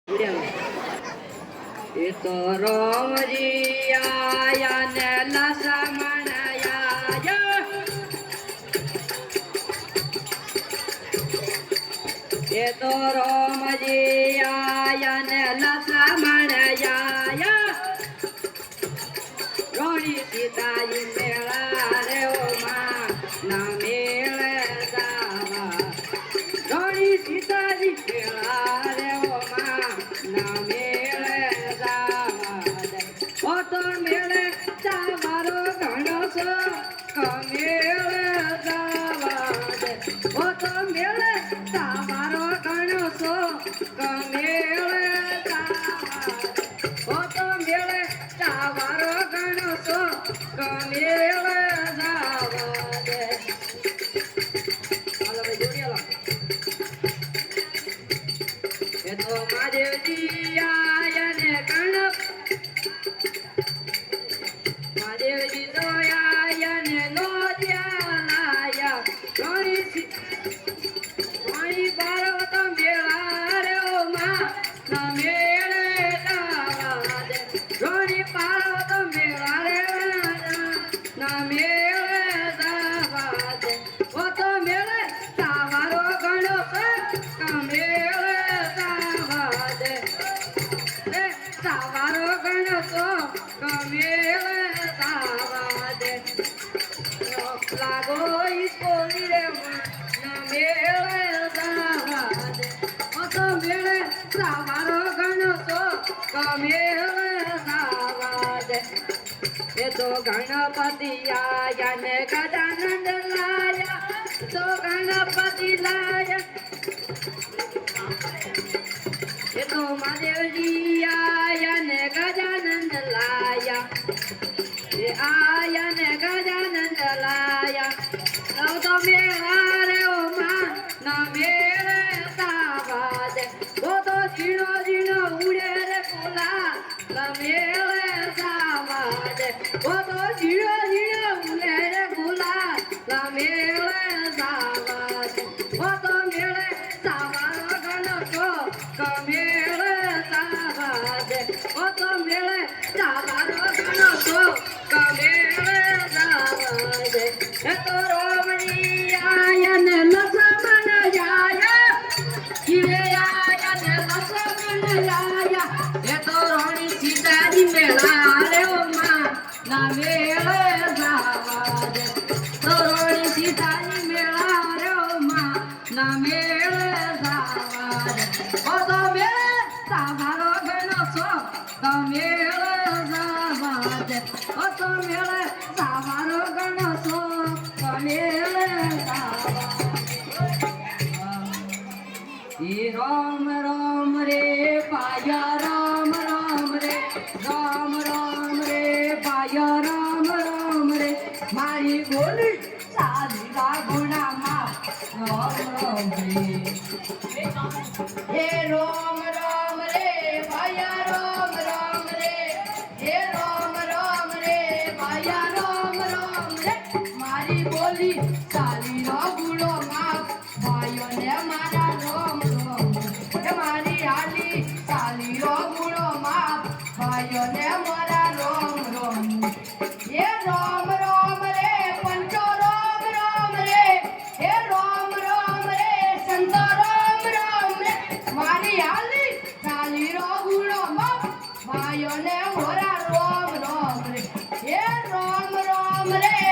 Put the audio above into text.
એ તો રોમજી આયા ને લસમણ આયા એ તો રોમજી આયા ને લસમણ આયા રોણી સીતાજી મેળા રે ઓ માં ના મેળે જાવા રોણી સીતાજી મેળા રે ઓ માં ના મેળે જાવા તો મેળે તમારો ઘણો છો કમેળે જાવા દે ઓ તો મેળે તમારો ઘણો છો કમેળે જાવા ઓ તો મેળે તમારો ઘણો છો કમેળે જાવા દે હાલો ભાઈ જોડી હાલો એ તો મહાદેવજી આયા ને ગણપ મહાદેવજી તો આયા ને નોદ્યા લાયા ઘણી પાર્વત મેળા રે ઓ માં ના મેળે જાવા દે ઘણી પાર્વત મેળા રે ના મેળે જાવા દે ઓ તો મેળે તમારો ઘણો કમેળે જાવા દે એ તમારો ઘણો કમેળે જાવા દે લાગો ઈશ્વરી રે ના મેળે જાવા દે ઓ તો મેળે તમારો ઘણો કમેળે જાવા દે એ તો ગણપતિ આયા ને ગજાનંદ લાયા તો ગણપતિ લાયા એ તો મહાદેવજી આયા ને ગજાનંદ લાયા એ આયા ને ગજાનંદ લાયા તો મેળા રે ઓ માં ના મેળે જાવા દે ઓ તો ઝીણો ઝીણો ઉડે રે ફૂલા ના મેળે જાવા દે ઓ તો ઝીણો ઝીણો ઉડે રે ફૂલા ના મેળે જાવા દે ઓ તો મેળે તમારો ઘણો છો કમેળે જાવા દે ઓ તો મેળે તમારો ઘણો છો કમેળે જાવા દે એ તો રોમણી આયા ને લસમણ આયા જીવે આયા ને લસમણ આયા એ તો રોણી સીતાજી મેળા રે ઓ માં ના મેળે જાવા દે તો રોણી સીતાજી મેળા રે ઓ માં ના મેળે જાવા દે ઓ તો મેળે તમારો ઘણો છો કમેળે જાવા દે ઓ તો મેળે તમારો ઘણો છો કમેળે જાવા દે રામ રામ રે પાયા રામ રામ રે રામ રામ રે પાયા રામ રામ રે મારી બોલી સાધા ગુણામાં રામ રામ રે હે રામ રામ રે પાયા રામ રામ રે હે રામ રામ રે પાયા રામ રામ રે મારી બોલી સાલી નો ગુણો માં ભાઈઓ ને મારા રામ રામ હે મારી હાલી સાલી નો ગુણો માં ભાઈઓ ને મારા રામ રામ હે રામ રામ રે પંચો રામ રામ રે હે રામ રામ રે સંતો રામ રામ રે મારી હાલી સાલી નો ગુણો માં ભાઈઓ ને મારા રામ રામ રે હે રામ રામ રે